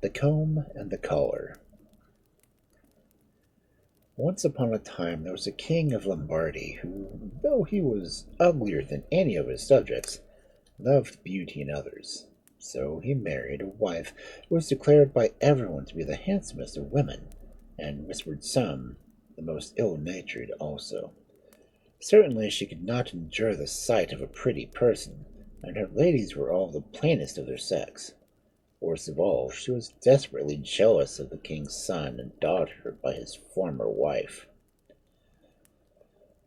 The Comb and the Collar. Once upon a time there was a king of Lombardy who, though he was uglier than any of his subjects, loved beauty in others. So he married a wife who was declared by everyone to be the handsomest of women, and whispered some, the most ill-natured also. Certainly she could not endure the sight of a pretty person, and her ladies were all the plainest of their sex. Worst of all, she was desperately jealous of the king's son and daughter by his former wife.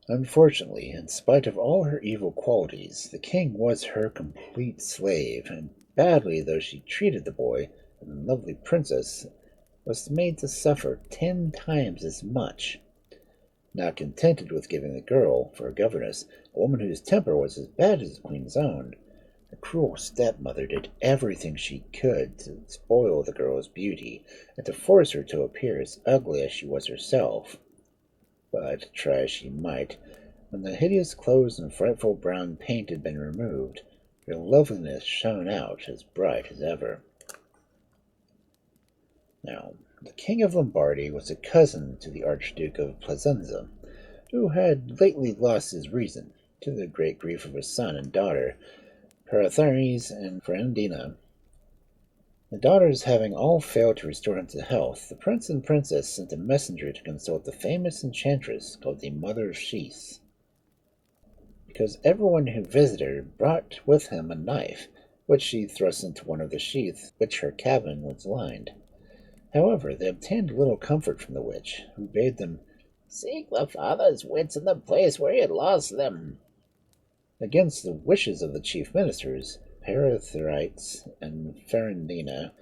Unfortunately, in spite of all her evil qualities, the king was her complete slave, and badly though she treated the boy, the lovely princess was made to suffer 10 times as much. Not contented with giving the girl for a governess, a woman whose temper was as bad as the queen's own, the cruel stepmother did everything she could to spoil the girl's beauty and to force her to appear as ugly as she was herself. But, try as she might, when the hideous clothes and frightful brown paint had been removed, her loveliness shone out as bright as ever. Now, the King of Lombardy was a cousin to the Archduke of Placenza, who had lately lost his reason, to the great grief of his son and daughter, Perathares and Ferrandina. The daughters having all failed to restore him to health, the prince and princess sent a messenger to consult the famous enchantress called the Mother of Sheaths, because everyone who visited her brought with him a knife, which she thrust into one of the sheaths which her cabin was lined. However, they obtained little comfort from the witch, who bade them seek the father's wits in the place where he had lost them. Against the wishes of the chief ministers, Perathares and Ferrandina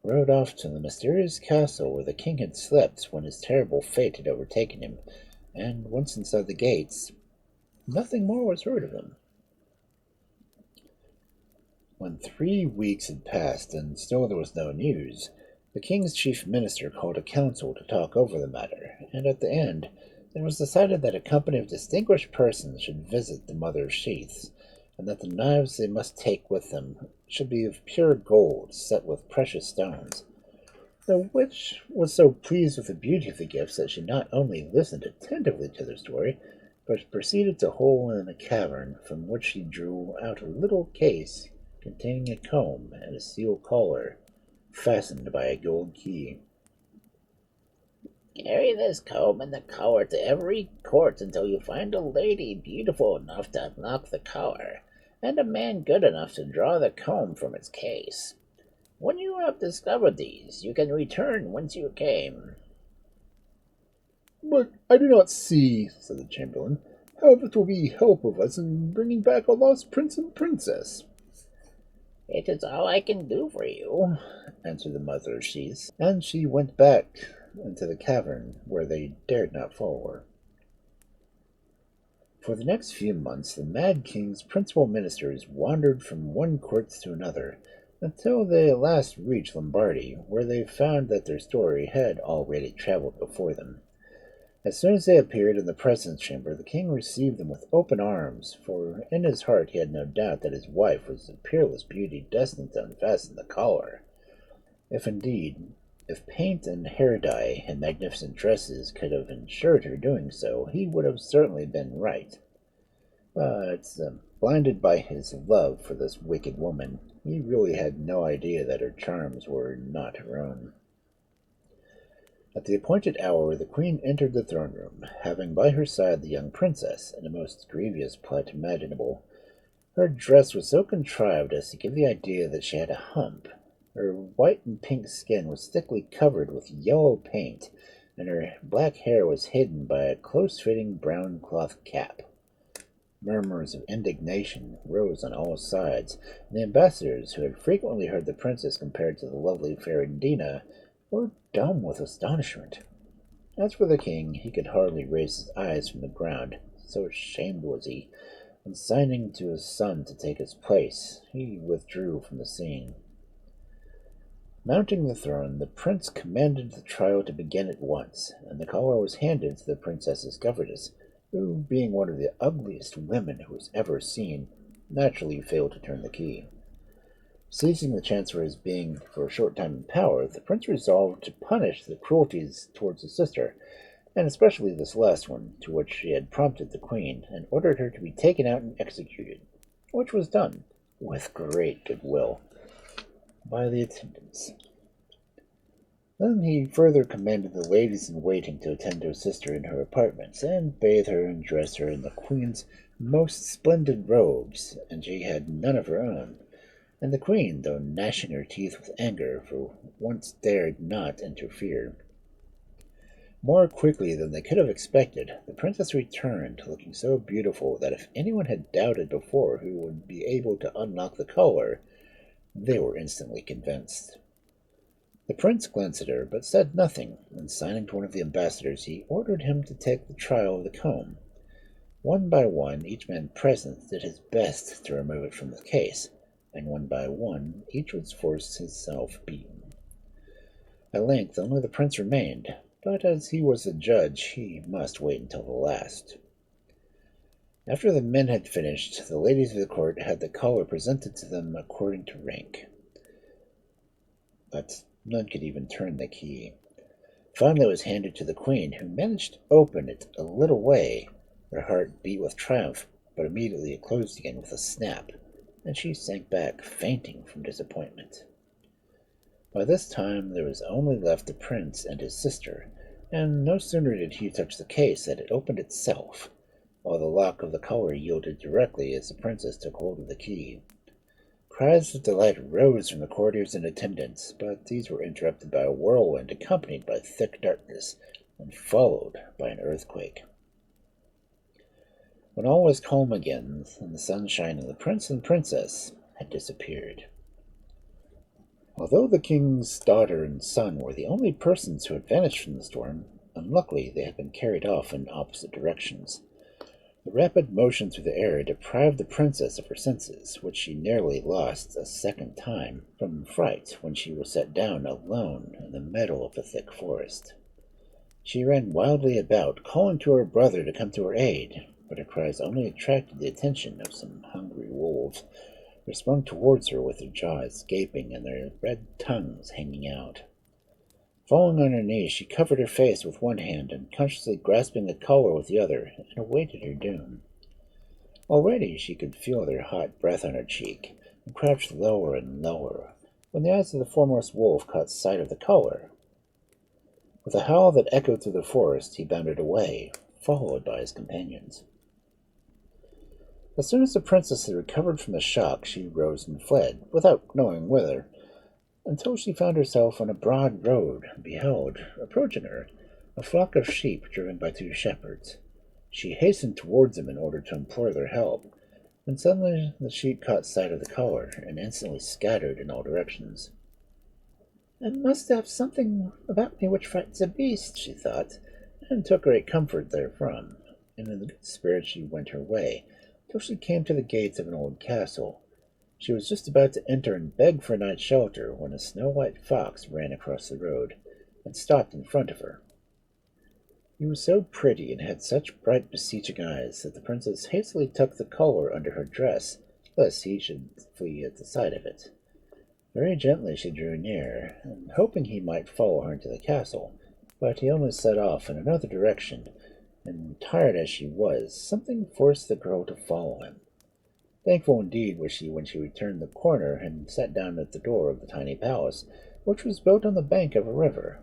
rode off to the mysterious castle where the king had slept when his terrible fate had overtaken him, and once inside the gates, nothing more was heard of him. When 3 weeks had passed and still there was no news, the king's chief minister called a council to talk over the matter, and at the end it was decided that a company of distinguished persons should visit the Mother of Sheaths, and that the knives they must take with them should be of pure gold set with precious stones. The witch was so pleased with the beauty of the gifts that she not only listened attentively to their story, but proceeded to hole in a cavern from which she drew out a little case containing a comb and a steel collar fastened by a gold key. Carry this comb and the collar to every court until you find a lady beautiful enough to unlock the collar, and a man good enough to draw the comb from its case. When you have discovered these, you can return whence you came. But I do not see, said the chamberlain, how it will be help of us in bringing back our lost prince and princess. It is all I can do for you, answered the Mother of Sheaths, and she went back into the cavern where they dared not follow her. For the next few months the Mad King's principal ministers wandered from one court to another, until they at last reached Lombardy, where they found that their story had already traveled before them. As soon as they appeared in the presence chamber, the king received them with open arms, for in his heart he had no doubt that his wife was the peerless beauty destined to unfasten the collar. If paint and hair dye and magnificent dresses could have ensured her doing so, he would have certainly been right. But, blinded by his love for this wicked woman, he really had no idea that her charms were not her own. At the appointed hour the queen entered the throne room, having by her side the young princess, in a most grievous plight imaginable. Her dress was so contrived as to give the idea that she had a hump. Her white and pink skin was thickly covered with yellow paint, and her black hair was hidden by a close-fitting brown cloth cap. Murmurs of indignation rose on all sides, and the ambassadors, who had frequently heard the princess compared to the lovely Ferrandina, were dumb with astonishment. As for the king, he could hardly raise his eyes from the ground, so ashamed was he, and signing to his son to take his place, he withdrew from the scene. Mounting the throne, the prince commanded the trial to begin at once, and the collar was handed to the princess's governess, who, being one of the ugliest women who was ever seen, naturally failed to turn the key. Seizing the chance for his being for a short time in power, the prince resolved to punish the cruelties towards his sister, and especially this last one, to which she had prompted the queen, and ordered her to be taken out and executed, which was done with great goodwill by the attendants. Then he further commanded the ladies in waiting to attend to his sister in her apartments, and bathe her and dress her in the queen's most splendid robes, and she had none of her own. And the queen, though gnashing her teeth with anger, for once dared not interfere. More quickly than they could have expected, the princess returned, looking so beautiful that if anyone had doubted before who would be able to unlock the collar, they were instantly convinced. The prince glanced at her, but said nothing, and signing to one of the ambassadors, he ordered him to take the trial of the comb. One by one, each man present did his best to remove it from the case, and one by one, each was forced himself beaten. At length only the prince remained, but as he was the judge, he must wait until the last. After the men had finished, the ladies of the court had the collar presented to them according to rank. But none could even turn the key. Finally it was handed to the queen, who managed to open it a little way. Her heart beat with triumph, but immediately it closed again with a snap, and she sank back, fainting from disappointment. By this time there was only left the prince and his sister, and no sooner did he touch the case than it opened itself, while the lock of the collar yielded directly as the princess took hold of the key. Cries of delight rose from the courtiers and attendants, but these were interrupted by a whirlwind accompanied by thick darkness, and followed by an earthquake. When all was calm again, and the sunshine, and the prince and princess had disappeared. Although the king's daughter and son were the only persons who had vanished from the storm, unluckily they had been carried off in opposite directions. The rapid motion through the air deprived the princess of her senses, which she nearly lost a second time from fright when she was set down alone in the middle of a thick forest. She ran wildly about, calling to her brother to come to her aid, but her cries only attracted the attention of some hungry wolves, who sprung towards her with their jaws gaping and their red tongues hanging out. Falling on her knees, she covered her face with one hand, unconsciously grasping the collar with the other, and awaited her doom. Already she could feel their hot breath on her cheek, and crouched lower and lower, when the eyes of the foremost wolf caught sight of the collar. With a howl that echoed through the forest, he bounded away, followed by his companions. As soon as the princess had recovered from the shock, she rose and fled, without knowing whither, until she found herself on a broad road, and beheld, approaching her, a flock of sheep driven by two shepherds. She hastened towards them in order to implore their help, when suddenly the sheep caught sight of the collar, and instantly scattered in all directions. "I must have something about me which frightens a beast," she thought, and took great comfort therefrom, and in good spirits she went her way, till she came to the gates of an old castle. She was just about to enter and beg for a night's shelter, when a snow-white fox ran across the road, and stopped in front of her. He was so pretty, and had such bright beseeching eyes, that the princess hastily tucked the collar under her dress, lest he should flee at the sight of it. Very gently she drew near, and hoping he might follow her into the castle, but he only set off in another direction, and tired as she was, something forced the girl to follow him. Thankful indeed was she when she returned the corner and sat down at the door of the tiny palace, which was built on the bank of a river.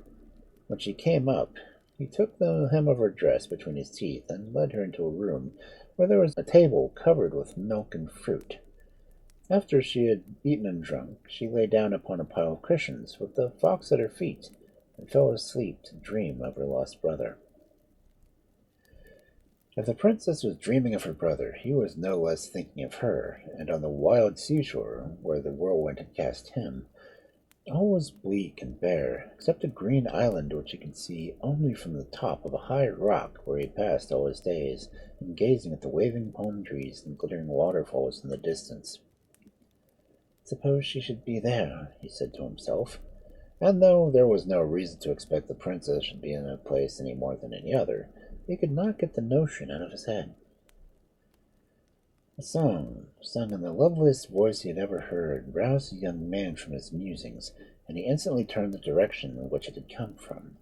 When she came up, he took the hem of her dress between his teeth and led her into a room where there was a table covered with milk and fruit. After she had eaten and drunk, she lay down upon a pile of cushions with the fox at her feet, and fell asleep to dream of her lost brother. If the princess was dreaming of her brother, he was no less thinking of her, and on the wild seashore, where the whirlwind had cast him, all was bleak and bare, except a green island which he could see only from the top of a high rock where he passed all his days, in gazing at the waving palm trees and glittering waterfalls in the distance. "Suppose she should be there," he said to himself, and though there was no reason to expect the princess should be in a place any more than any other, he could not get the notion out of his head. The song, sung in the loveliest voice he had ever heard, roused the young man from his musings, and he instantly turned the direction in which it had come from.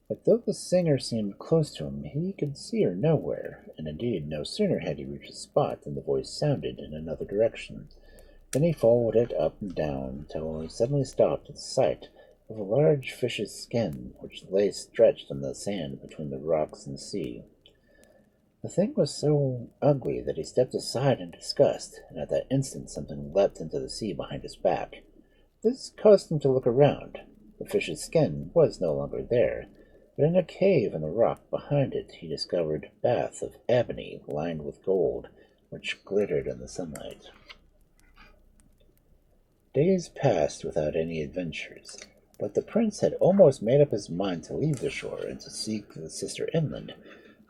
But though the singer seemed close to him, he could see her nowhere, and indeed no sooner had he reached the spot than the voice sounded in another direction. Then he followed it up and down, till he suddenly stopped at the sight of a large fish's skin, which lay stretched on the sand between the rocks and the sea. The thing was so ugly that he stepped aside in disgust, and at that instant something leapt into the sea behind his back. This caused him to look around. The fish's skin was no longer there, but in a cave in the rock behind it he discovered a bath of ebony lined with gold, which glittered in the sunlight. Days passed without any adventures, but the prince had almost made up his mind to leave the shore and to seek the sister inland,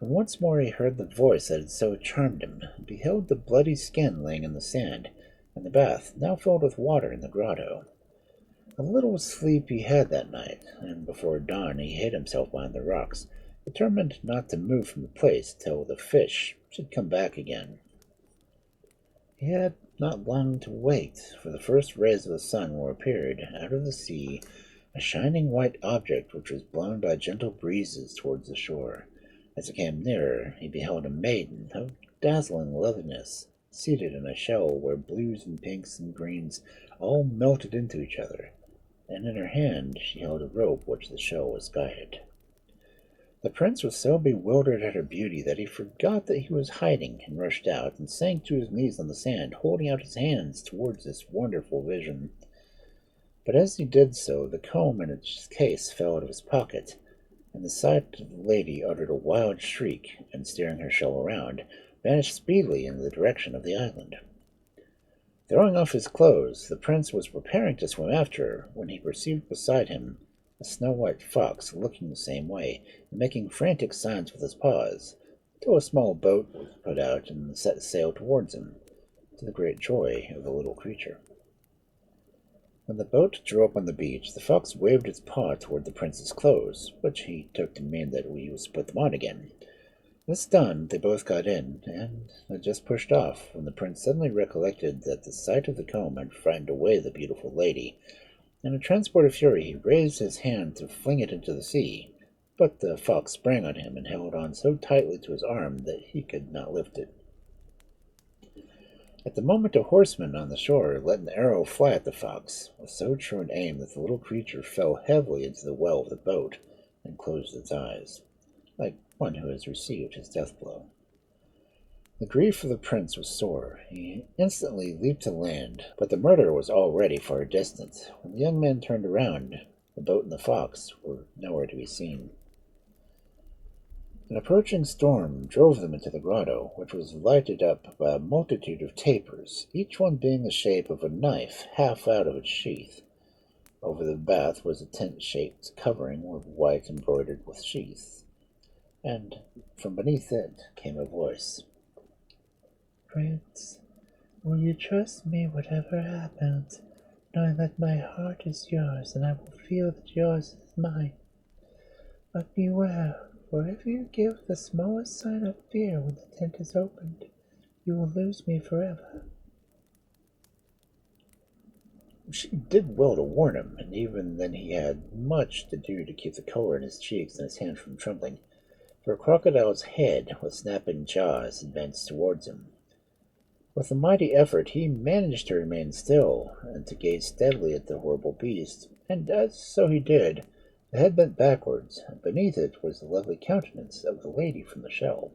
when once more he heard the voice that had so charmed him, and beheld the bloody skin lying in the sand, and the bath now filled with water in the grotto. A little sleep he had that night, and before dawn he hid himself behind the rocks, determined not to move from the place till the fish should come back again. He had not long to wait, for the first rays of the sun were appeared out of the sea, a shining white object which was blown by gentle breezes towards the shore. As it came nearer, he beheld a maiden of dazzling loveliness, seated in a shell where blues and pinks and greens all melted into each other, and in her hand she held a rope which the shell was guided. The prince was so bewildered at her beauty that he forgot that he was hiding, and rushed out, and sank to his knees on the sand, holding out his hands towards this wonderful vision. But as he did so, the comb in its case fell out of his pocket, and the sight of the lady uttered a wild shriek, and steering her shell around, vanished speedily in the direction of the island. Throwing off his clothes, the prince was preparing to swim after her, when he perceived beside him a snow-white fox looking the same way, and making frantic signs with his paws, till a small boat was put out and set sail towards him, to the great joy of the little creature. When the boat drew up on the beach, the fox waved its paw toward the prince's clothes, which he took to mean that he was to put them on again. This done, they both got in, and had just pushed off, when the prince suddenly recollected that the sight of the comb had frightened away the beautiful lady. In a transport of fury he raised his hand to fling it into the sea, but the fox sprang on him and held on so tightly to his arm that he could not lift it. At the moment a horseman on the shore let an arrow fly at the fox, with so true an aim that the little creature fell heavily into the well of the boat, and closed its eyes, like one who has received his death blow. The grief of the prince was sore. He instantly leaped to land, but the murderer was already far distant. When the young man turned around, the boat and the fox were nowhere to be seen. An approaching storm drove them into the grotto, which was lighted up by a multitude of tapers, each one being the shape of a knife half out of its sheath. Over the bath was a tent-shaped covering with white embroidered with sheaths, and from beneath it came a voice. "Prince, will you trust me whatever happens, knowing that my heart is yours, and I will feel that yours is mine? But beware, for if you give the smallest sign of fear when the tent is opened, you will lose me forever." She did well to warn him, and even then he had much to do to keep the color in his cheeks and his hands from trembling, for a crocodile's head with snapping jaws advanced towards him. With a mighty effort he managed to remain still, and to gaze steadily at the horrible beast, and as so he did, the head bent backwards, and beneath it was the lovely countenance of the lady from the shell.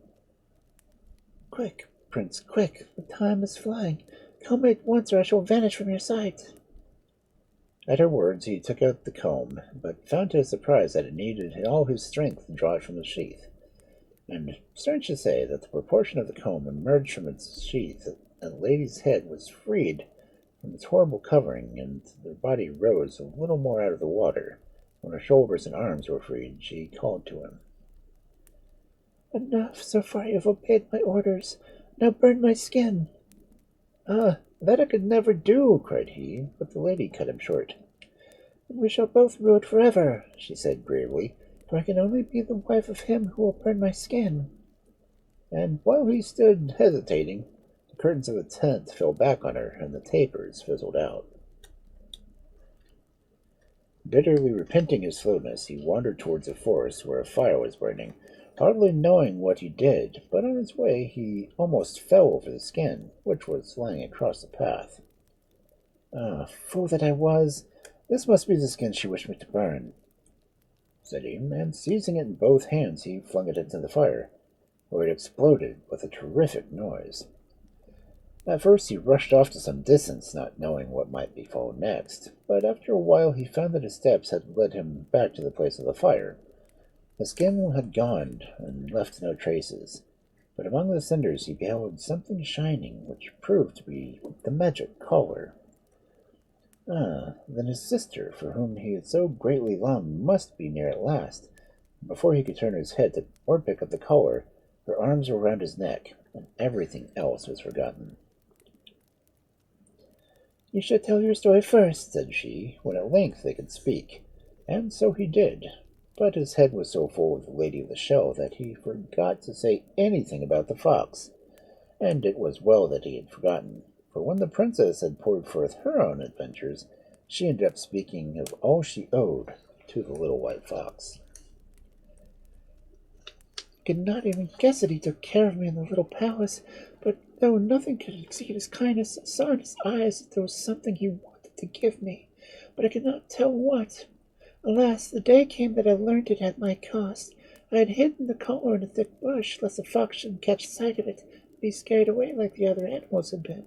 "Quick, Prince, quick! The time is flying. Comb me at once, or I shall vanish from your sight." At her words he took out the comb, but found to his surprise that it needed all his strength to draw it from the sheath. And strange to say that the proportion of the comb emerged from its sheath, and the lady's head was freed from its horrible covering, and her body rose a little more out of the water. When her shoulders and arms were freed, she called to him. "Enough, so far you have obeyed my orders. Now burn my skin." "Ah, that I could never do," cried he, but the lady cut him short. "Then we shall both rue it forever," she said gravely, "for I can only be the wife of him who will burn my skin." And while he stood hesitating, the curtains of the tent fell back on her, and the tapers fizzled out. Bitterly repenting his slowness, he wandered towards the forest where a fire was burning, hardly knowing what he did, but on his way he almost fell over the skin, which was lying across the path. Ah, fool that I was! This must be the skin she wished me to burn, said he, and seizing it in both hands he flung it into the fire, where it exploded with a terrific noise. At first he rushed off to some distance, not knowing what might befall next, but after a while he found that his steps had led him back to the place of the fire. The skin had gone and left no traces, but among the cinders he beheld something shining, which proved to be the magic collar. Ah, then his sister, for whom he had so greatly longed, must be near at last. Before he could turn his head or pick up the collar, her arms were round his neck, and everything else was forgotten. "You should tell your story first," said she, when at length they could speak, and so he did. But his head was so full of the Lady of the Shell that he forgot to say anything about the fox, and it was well that he had forgotten, for when the princess had poured forth her own adventures, she ended up speaking of all she owed to the little white fox. "I could not even guess that he took care of me in the little palace, but though nothing could exceed his kindness, I saw in his eyes that there was something he wanted to give me, but I could not tell what. Alas, the day came that I learned it at my cost. I had hidden the collar in a thick bush, lest the fox should catch sight of it and be scared away like the other animals had been.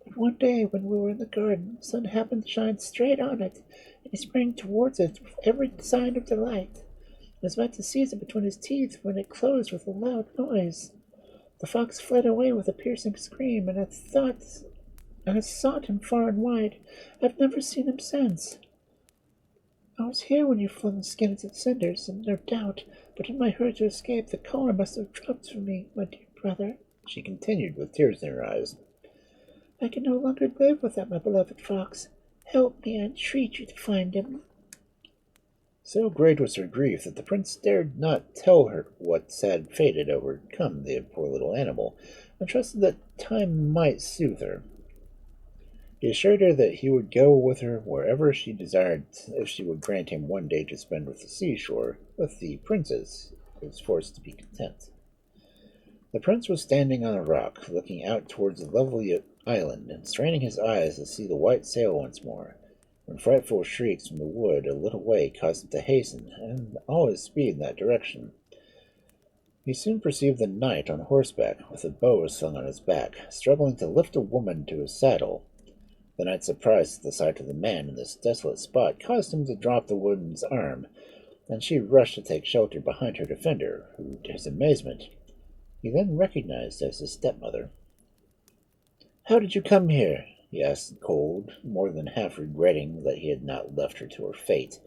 But one day, when we were in the garden, the sun happened to shine straight on it, and he sprang towards it with every sign of delight. I was about to seize it between his teeth when it closed with a loud noise. The fox fled away with a piercing scream, and I sought him far and wide. I've never seen him since. I was here when you flung the skin into the cinders, and no doubt, but in my hurry to escape, the collar must have dropped from me, my dear brother," she continued with tears in her eyes. "I can no longer live without my beloved fox. Help me, I entreat you, to find him." So great was her grief that the prince dared not tell her what sad fate had overcome the poor little animal, and trusted that time might soothe her. He assured her that he would go with her wherever she desired if she would grant him one day to spend with the seashore with the princess, who was forced to be content. The prince was standing on a rock, looking out towards the lovely island, and straining his eyes to see the white sail once more, when frightful shrieks from the wood a little way caused him to hasten, and all his speed in that direction. He soon perceived the knight on horseback, with a bow slung on his back, struggling to lift a woman to his saddle. The knight's surprise at the sight of the man in this desolate spot caused him to drop the woman's arm, and she rushed to take shelter behind her defender, who, to his amazement, he then recognized as his stepmother. "How did you come here?" he asked cold, more than half regretting that he had not left her to her fate.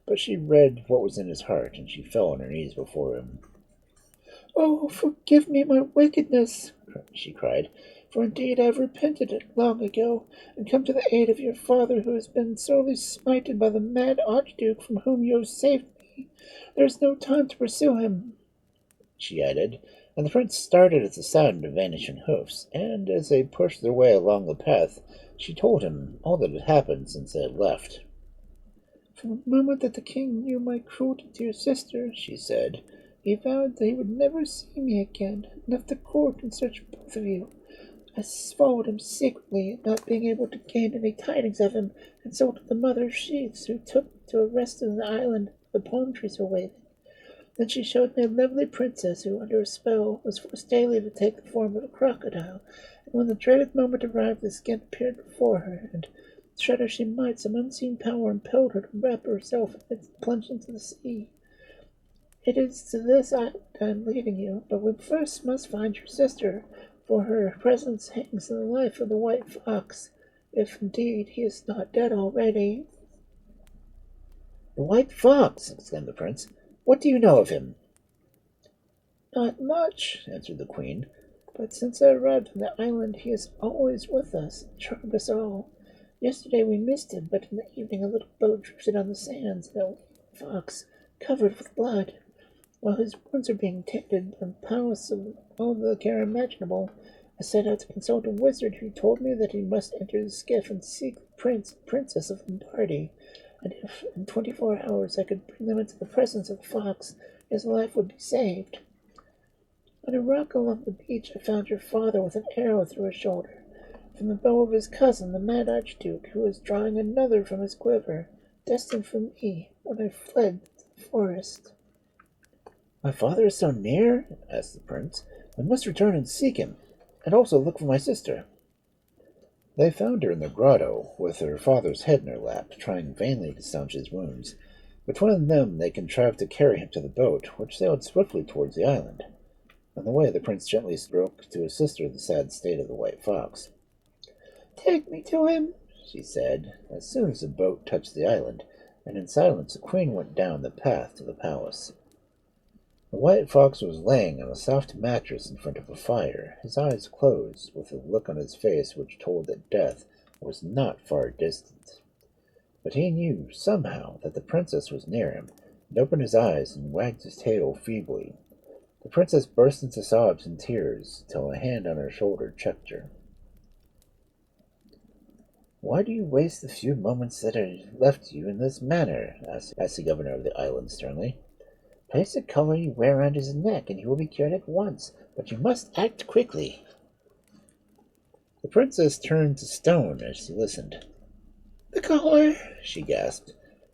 But she read what was in his heart, and she fell on her knees before him. "Oh, forgive me my wickedness," she cried, "for indeed I have repented it long ago, and come to the aid of your father, who has been sorely smited by the mad Archduke from whom you have saved me. There is no time to pursue him," she added, and the prince started at the sound of vanishing hoofs, and as they pushed their way along the path, she told him all that had happened since they had left. "From the moment that the king knew my cruelty to your sister," she said, "he vowed that he would never see me again, and left the court in search of both of you. I followed him secretly, and not being able to gain any tidings of him, consulted the Mother of Sheathes, who took me to a rest in the island where the palm trees were waving. Then she showed me a lovely princess who, under a spell, was forced daily to take the form of a crocodile, and when the dreaded moment arrived, the skin appeared before her, and, shudder she might, some unseen power impelled her to wrap herself in it and plunge into the sea. It is to this island I am leading you, but we first must find your sister, for her presence hangs in the life of the white fox, if indeed he is not dead already." "The white fox!" exclaimed the prince. "What do you know of him?" "Not much," answered the queen, "but since I arrived on the island he is always with us, and charmed us all. Yesterday we missed him, but in the evening a little boat drifted on the sands, and a white fox, covered with blood. While his wounds are being tended in the palace of all the care imaginable, I set out to consult a wizard who told me that he must enter the skiff and seek the prince and princess of Lombardy, and if in 24 hours I could bring them into the presence of the fox, his life would be saved. On a rock along the beach I found your father with an arrow through his shoulder, from the bow of his cousin, the mad Archduke, who was drawing another from his quiver, destined for me when I fled to the forest." "My father is so near?" asked the prince. "We must return and seek him, and also look for my sister." They found her in the grotto, with her father's head in her lap, trying vainly to staunch his wounds. Between them they contrived to carry him to the boat, which sailed swiftly towards the island. On the way the prince gently spoke to his sister of the sad state of the white fox. "Take me to him," she said, as soon as the boat touched the island, and in silence the queen went down the path to the palace. The white fox was laying on a soft mattress in front of a fire, his eyes closed, with a look on his face which told that death was not far distant. But he knew, somehow, that the princess was near him, and opened his eyes and wagged his tail feebly. The princess burst into sobs and tears, till a hand on her shoulder checked her. "Why do you waste the few moments that are left you in this manner?" asked the governor of the island sternly. "Place a collar you wear around his neck, and he will be cured at once, but you must act quickly." The princess turned to stone as she listened. "The collar," she gasped.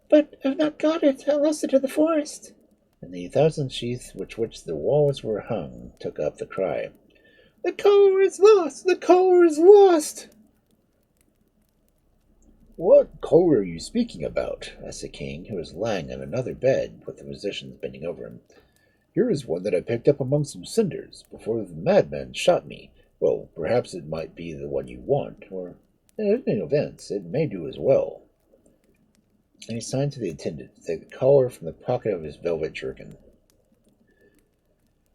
"But I've not got it. I lost it in the forest." And the thousand sheaths with which the walls were hung took up the cry. "The collar is lost! The collar is lost!" "What collar are you speaking about?" asked the king, who was lying on another bed, with the physicians bending over him. "Here is one that I picked up among some cinders, before the madman shot me. Well, perhaps it might be the one you want, or, at any event, it may do as well." And he signed to the attendant to take the collar from the pocket of his velvet jerkin.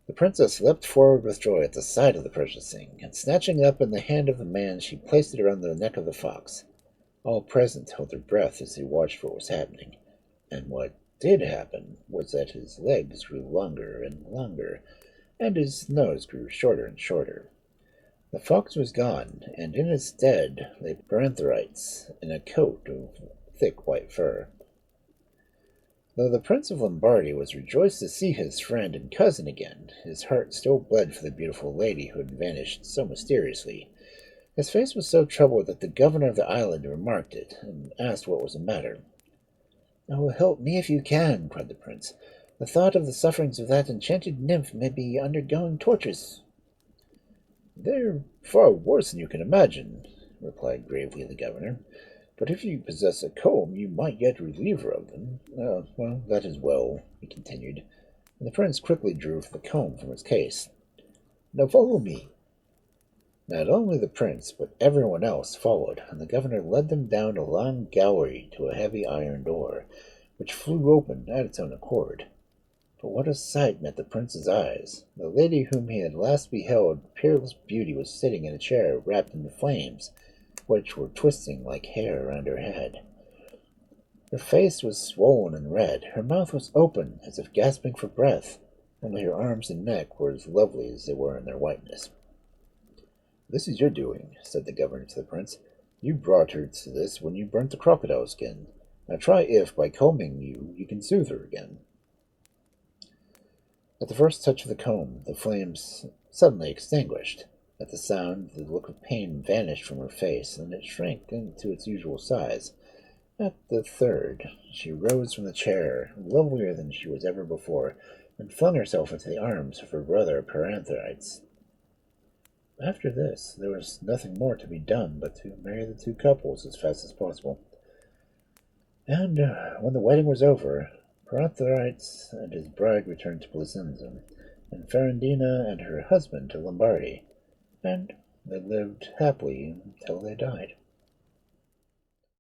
The princess leapt forward with joy at the sight of the precious thing, and snatching up in the hand of the man, she placed it around the neck of the fox. All present held their breath as they watched what was happening, and what did happen was that his legs grew longer and longer, and his nose grew shorter and shorter. The fox was gone, and in its stead lay Paranthrites in a coat of thick white fur. Though the Prince of Lombardy was rejoiced to see his friend and cousin again, his heart still bled for the beautiful lady who had vanished so mysteriously. His face was so troubled that the governor of the island remarked it, and asked what was the matter. "Oh, help me if you can," cried the prince. "The thought of the sufferings of that enchanted nymph may be undergoing tortures." "They're far worse than you can imagine," replied gravely the governor. "But if you possess a comb, you might yet relieve her of them. Well, that is well," he continued, and the prince quickly drew the comb from its case. "Now follow me." Not only the prince, but everyone else followed, and the governor led them down a long gallery to a heavy iron door, which flew open at its own accord. But what a sight met the prince's eyes! The lady whom he had last beheld, peerless beauty, was sitting in a chair wrapped in the flames, which were twisting like hair around her head. Her face was swollen and red, her mouth was open, as if gasping for breath, only her arms and neck were as lovely as they were in their whiteness. "This is your doing," said the governor to the prince. "You brought her to this when you burnt the crocodile skin. Now try if, by combing you can soothe her again." At the first touch of the comb, the flames suddenly extinguished. At the sound, the look of pain vanished from her face, and it shrank into its usual size. At the third, she rose from the chair, lovelier than she was ever before, and flung herself into the arms of her brother Paranthrites. After this, there was nothing more to be done but to marry the two couples as fast as possible. And when the wedding was over, Paranthrites and his bride returned to Placenza, and Ferrandina and her husband to Lombardy, and they lived happily until they died.